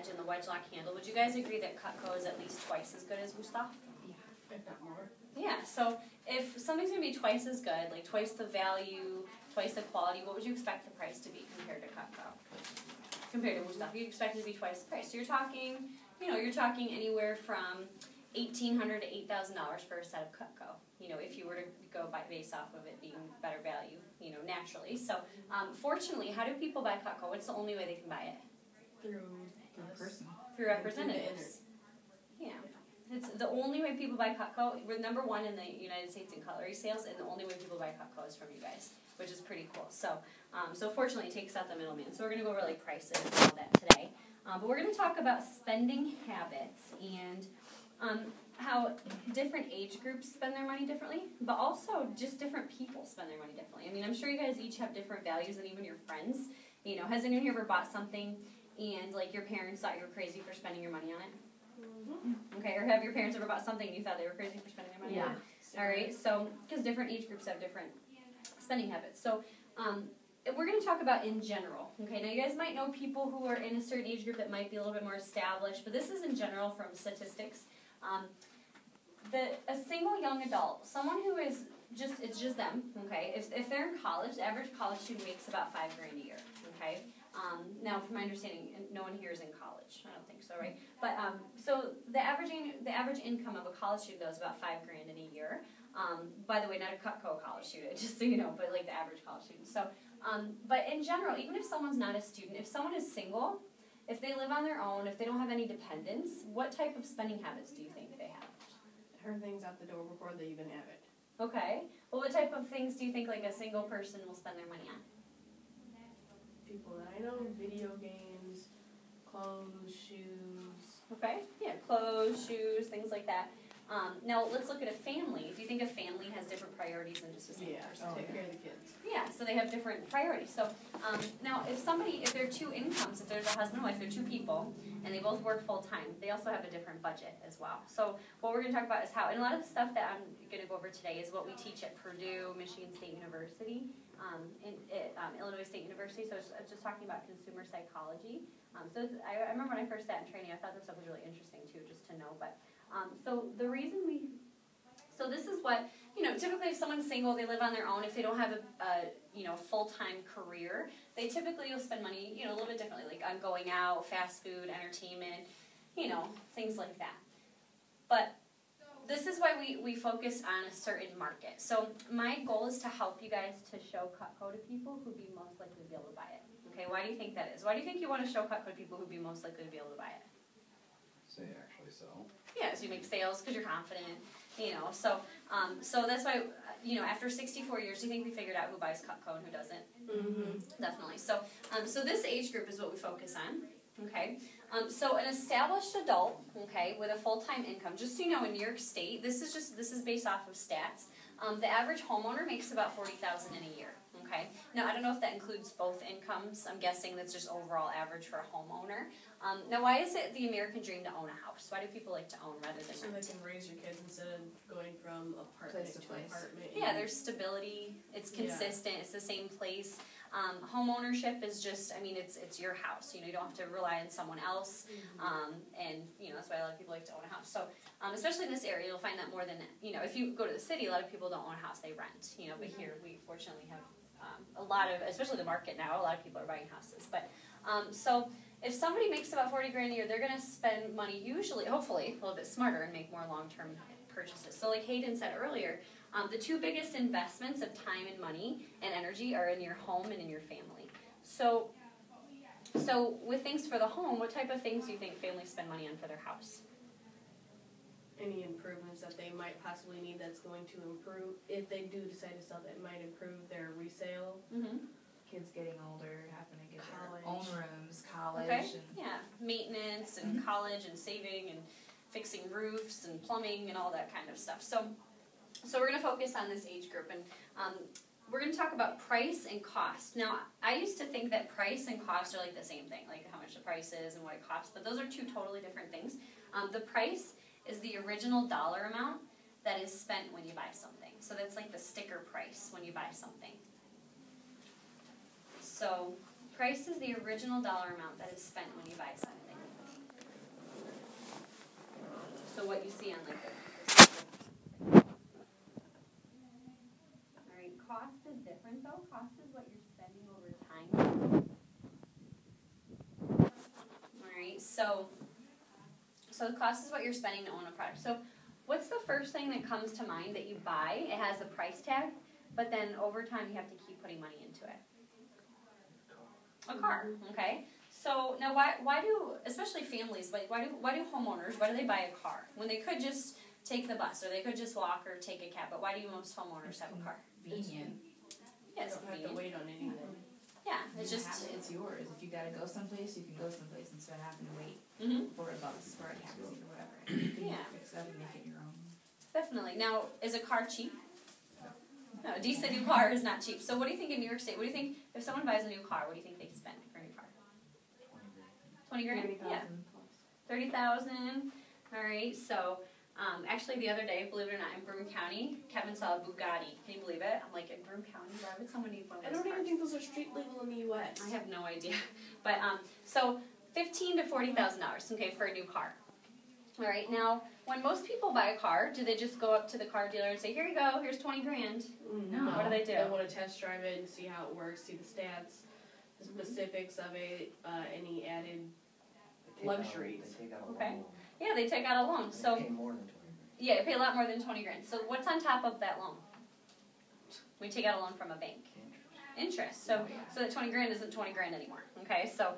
edge and the wedge lock handle. Would you guys agree that Cutco is at least twice as good as Wusthof? Yeah, if not more. Yeah, so if something's going to be twice as good, like twice the value, twice the quality, what would you expect the price to be compared to Cutco? Compared to Wusthof, you'd expect it to be twice the price. So you're talking, you're talking anywhere from $1,800 to $8,000 for a set of Cutco. If you were to go based off of it being better value, naturally. So, fortunately, how do people buy Cutco? What's the only way they can buy it? Through person. Through representatives. Yeah. It's the only way people buy Cutco. We're number one in the United States in cutlery sales, and the only way people buy Cutco is from you guys, which is pretty cool. So, fortunately, it takes out the middleman. So we're going to go over like prices and all that today. But we're going to talk about spending habits and how different age groups spend their money differently, but also just different people spend their money differently. I mean, I'm sure you guys each have different values, and even your friends. Has anyone here ever bought something and like your parents thought you were crazy for spending your money on it? Mm-hmm. Okay, or have your parents ever bought something and you thought they were crazy for spending their money on it? All right, so because different age groups have different spending habits. So we're going to talk about in general. Okay, now you guys might know people who are in a certain age group that might be a little bit more established, but this is in general from statistics. A single young adult, someone who is it's just them, okay? If they're in college, the average college student makes about $5,000 a year, okay? Now, from my understanding, no one here is in college. I don't think so, right? But so the average income of a college student though is about $5,000 in a year. By the way, not a Cutco college student, just so you know, but like the average college student. So, but in general, even if someone's not a student, if someone is single, if they live on their own, if they don't have any dependents, what type of spending habits do you think they have? Turn things out the door before they even have it. Okay. Well, what type of things do you think like a single person will spend their money on? People that I know, video games, clothes, shoes. Okay. Yeah, clothes, shoes, things like that. Now, let's look at a family. Do you think a family has different priorities than just a single person? Take care of the kids. Yeah, so they have different priorities. So now, if there are two incomes, if there's a husband and wife, they're two people, and they both work full-time, they also have a different budget as well. So what we're going to talk about is how, and a lot of the stuff that I'm going to go over today is what we teach at Purdue, Michigan State University, Illinois State University. So I was just talking about consumer psychology. I remember when I first sat in training, I thought this stuff was really interesting too, just to know. But so this is what, typically if someone's single, they live on their own, if they don't have a full-time career, they typically will spend money, a little bit differently, like on going out, fast food, entertainment, things like that. But this is why we focus on a certain market. So my goal is to help you guys to show Cutco to people who'd be most likely to be able to buy it. Okay, why do you think that is? Why do you think you want to show Cutco to people who'd be most likely to be able to buy it? So you actually sell. Yeah, so you make sales because you're confident, So that's why, after 64 years, do you think we figured out who buys Cutco and who doesn't? Mm-hmm. Definitely. So this age group is what we focus on. Okay. So an established adult, okay, with a full-time income. Just so you know, in New York State, this is based off of stats. The average homeowner makes about $40,000 in a year. Okay. Now I don't know if that includes both incomes. I'm guessing that's just overall average for a homeowner. Now, why is it the American dream to own a house? Why do people like to own rather than so rent? They can raise your kids instead of going from apartment to apartment. Yeah, there's stability. It's consistent. Yeah. It's the same place. Home ownership is just, it's your house. You don't have to rely on someone else. Mm-hmm. And that's why a lot of people like to own a house. So, especially in this area, you'll find that more than, if you go to the city, a lot of people don't own a house, they rent. But here we fortunately have a lot of, especially the market now, a lot of people are buying houses. But so if somebody makes about $40,000 a year, they're going to spend money usually, hopefully, a little bit smarter and make more long-term purchases. So like Hayden said earlier, the two biggest investments of time and money and energy are in your home and in your family. So with things for the home, what type of things do you think families spend money on for their house? Any improvements that they might possibly need that's going to improve, if they do decide to sell, that might improve their resale. Mm-hmm. Kids getting older, having to get College. their own rooms, college. Okay. And Yeah, maintenance and college and saving and fixing roofs and plumbing and all that kind of stuff. So we're going to focus on this age group, and we're going to talk about price and cost. Now, I used to think that price and cost are like the same thing, like how much the price is and what it costs, but those are two totally different things. The price is the original dollar amount that is spent when you buy something. So that's like the sticker price when you buy something. So price is the original dollar amount that is spent when you buy something. see on like the Alright, cost is different though. Cost is what you're spending over time. Alright, so the cost is what you're spending to own a product. So what's the first thing that comes to mind that you buy? It has a price tag, but then over time you have to keep putting money into it. A car, okay? So now why do, especially families, like why do homeowners, why do they buy a car? When they could just take the bus, or they could just walk or take a cab, but why do most homeowners have a car? Convenient. Yeah, it's don't have to convenient. wait on anything. Yeah, it's You just, have it, it's yours. If you gotta go someplace, you can go someplace instead of having to wait mhm, for a bus, for a taxi, or whatever. You can Yeah. fix that and make it your own. definitely. Now, is a car cheap? No, a decent new car is not cheap. So what do you think in New York State, what do you think, if someone buys a new car, what do you think they can spend for a new car? 20 grand? Yeah. 30,000 plus. 30,000. All right. So, actually, the other day, believe it or not, in Broome County, Kevin saw a Bugatti. Can you believe it? I'm like, in Broome County, why would someone need one of I those don't even cars? think those are street legal in the U.S. I have no idea. But so $15,000 to $40,000. Okay, for a new car. All right. Now, when most people buy a car, do they just go up to the car dealer and say, "Here you go. Here's 20 grand"? No. What do they do? They want to test drive it and see how it works, see the stats, the specifics of it, any added luxuries. They take out a Okay. loan. Yeah, they take out a loan. So They pay more than 20 grand. yeah, you pay a lot more than 20 grand. So what's on top of that loan? We take out a loan from a bank. Interest. So that 20 grand isn't 20 grand anymore. Okay, so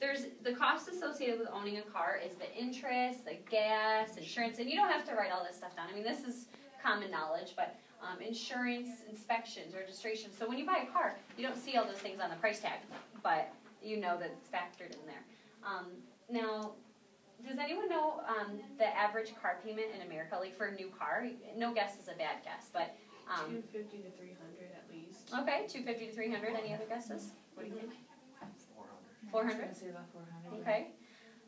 there's the cost associated with owning a car is the interest, the gas, insurance, and you don't have to write all this stuff down. I mean, this is common knowledge, but insurance, inspections, registration. So when you buy a car, you don't see all those things on the price tag, but you know that it's factored in there. Now, does anyone know the average car payment in America, like for a new car? No guess is a bad guess, but 250 to 300 at least. okay, 250 to 300. Any other guesses? What do you think? 400. 400? I was gonna say about 400. Okay.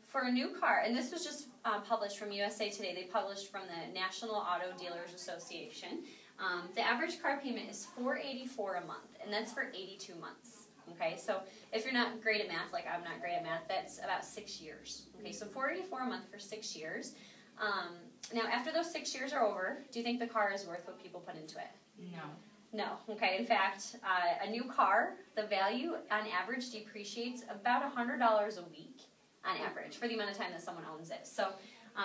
For a new car, and this was just published from USA Today. They published from the National Auto Dealers Association. The average car payment is $484 a month, and that's for 82 months. Okay, so if you're not great at math, like I'm not great at math, that's about 6 years. Okay, so $484 a month for 6 years. Now, after those 6 years are over, do you think the car is worth what people put into it? No. No. Okay. In fact, a new car, the value on average depreciates about $100 a week on average for the amount of time that someone owns it. So,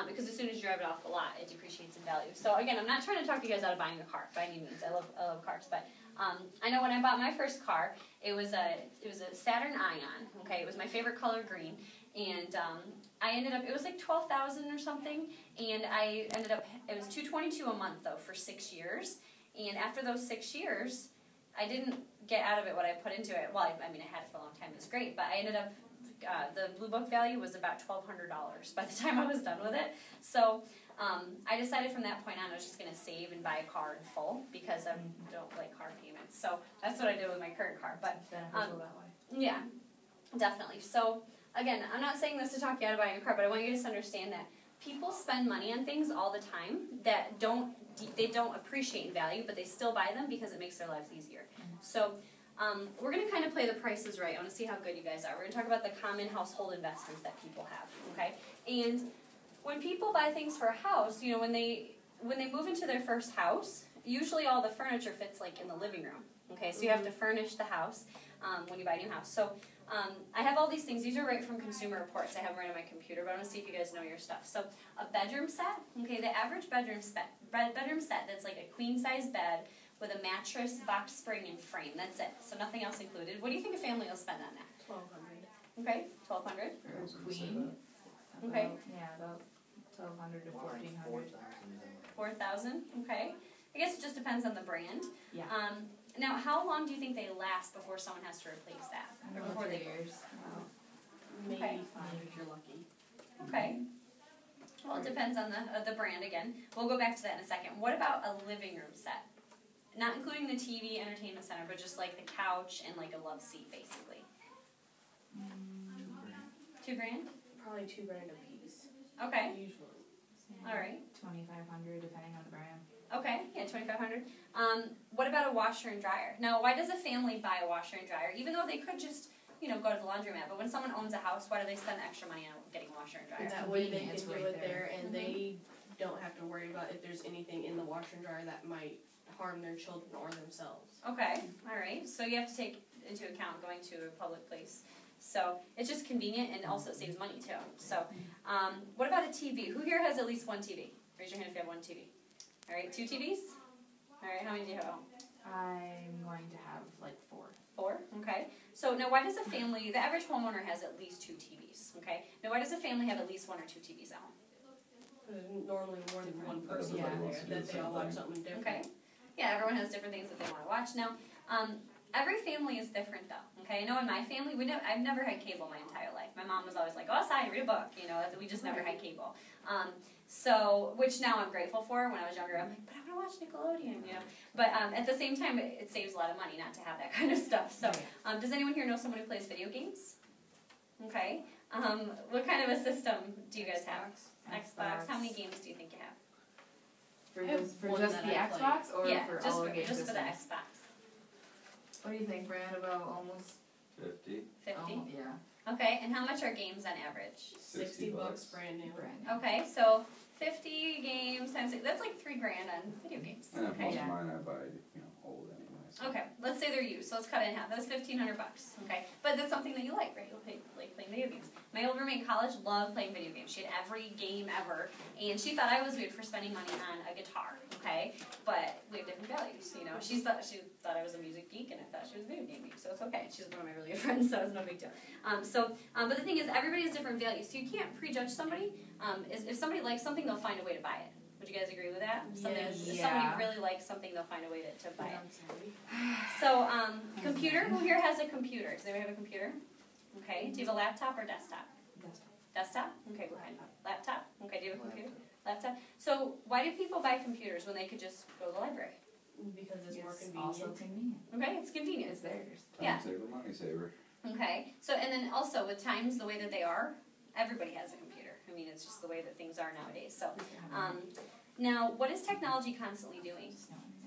because as soon as you drive it off the lot, it depreciates in value. So again, I'm not trying to talk you guys out of buying a car by any means. I love cars, but I know when I bought my first car, it was a Saturn Ion. Okay, it was my favorite color, green, and I ended up, it was like $12,000 or something, and I ended up, it was $222 a month though for 6 years. And after those 6 years, I didn't get out of it what I put into it. Well, I mean, I had it for a long time. It was great. But I ended up, the Blue Book value was about $1,200 by the time I was done with it. So I decided from that point on I was just going to save and buy a car in full because I don't like car payments. So that's what I did with my current car. But It's beneficial that way. yeah, definitely. So again, I'm not saying this to talk you out of buying a car, but I want you to understand that people spend money on things all the time that they don't appreciate in value, but they still buy them because it makes their lives easier. So we're going to kind of play the prices right. I want to see how good you guys are. We're going to talk about the common household investments that people have, okay? And when people buy things for a house, you know, when they move into their first house, usually all the furniture fits like in the living room, okay? So you have to furnish the house when you buy a new house. So I have all these things. These are right from Consumer Reports. I have them right on my computer, but I want to see if you guys know your stuff. So a bedroom set, okay, the average bedroom set that's like a queen-size bed with a mattress, box spring, and frame. That's it. So nothing else included. What do you think a family will spend on that? $1,200. Okay, $1,200. For a queen. Okay. About 1,200 to 1,400. 4,000. Okay. I guess it just depends on the brand. Yeah. Now, how long do you think they last before someone has to replace that? Or before 3 they years. Maybe Okay. 5 if you're lucky. Okay. Well, it depends on the brand again. We'll go back to that in a second. What about a living room set? Not including the TV, entertainment center, but just like the couch and like a love seat, basically. $2,000? Probably $2,000 a piece. Okay. Usually. All right. 2,500 depending on the brand. Okay. Yeah, $2,500. What about a washer and dryer? Now, why does a family buy a washer and dryer? Even though they could just go to the laundromat. But when someone owns a house, why do they spend extra money on getting a washer and dryer? It's That way they convenient, can it's do right it there and they don't have to worry about if there's anything in the washer and dryer that might harm their children or themselves. Okay, all right. So you have to take into account going to a public place. So it's just convenient and also it saves money too. So what about a TV? Who here has at least one TV? Raise your hand if you have one TV. All right, 2 TVs? All right, how many do you have at home? I'm going to have like 4. 4, okay. So now why does a family, the average homeowner has at least 2 TVs, okay? Now why does a family have at least 1 or 2 TVs at home? There's normally more than one person Yeah. in Wants there to do that the they all same watch thing. something different. Okay. Yeah, everyone has different things that they want to watch. Now, every family is different though, okay? I know in my family, I've never had cable my entire life. My mom was always like, go outside, read a book, we just never had cable. So, which now I'm grateful for. When I was younger, I'm like, but I want to watch Nickelodeon, But at the same time, it saves a lot of money not to have that kind of stuff. So, does anyone here know someone who plays video games? Okay. What kind of a system do you guys have? Xbox. How many games do you think you have? For I have just, for one just that the I play. Xbox or Yeah, for just all for, the game just for the systems? Xbox. What do you think, Brad? About almost 50. 50. yeah. Okay, and how much are games on average? 60 bucks brand new. Brand. Okay, so 50 games times that's like $3,000 on video games. And Okay. most Yeah. of mine I buy, old anyway. So. Okay, let's say they're used, so let's cut it in half. That's $1,500. Okay, but that's something that you like, right? You like playing video games. My old roommate in college loved playing video games. She had every game ever, and she thought I was weird for spending money on a guitar. Okay, but we have different values. She thought I was a music geek, and I thought she was a video game geek. So it's okay. She's one of my really good friends, so it's no big deal. But the thing is, everybody has different values, so you can't prejudge somebody. If somebody likes something, they'll find a way to buy it. Would you guys agree with that? Yes. If Yeah. somebody really likes something, they'll find a way to buy it. I'm sorry. So, computer, who here has a computer? Does anybody have a computer? Okay, do you have a laptop or desktop? Desktop? Okay, go ahead. Laptop? Okay, do you have a computer? Laptop? So, why do people buy computers when they could just go to the library? Because it's more It's convenient. also convenient. Okay, it's convenient. It's theirs. Yeah. Time saver, money saver. Okay, so, and then also with times the way that they are, everybody has a computer. I mean, it's just the way that things are nowadays. So, now, what is technology constantly doing?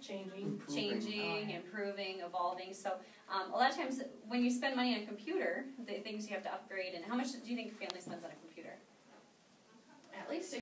Changing. Changing, improving, evolving. So a lot of times when you spend money on a computer, the things you have to upgrade, and how much do you think a family spends on a computer? At least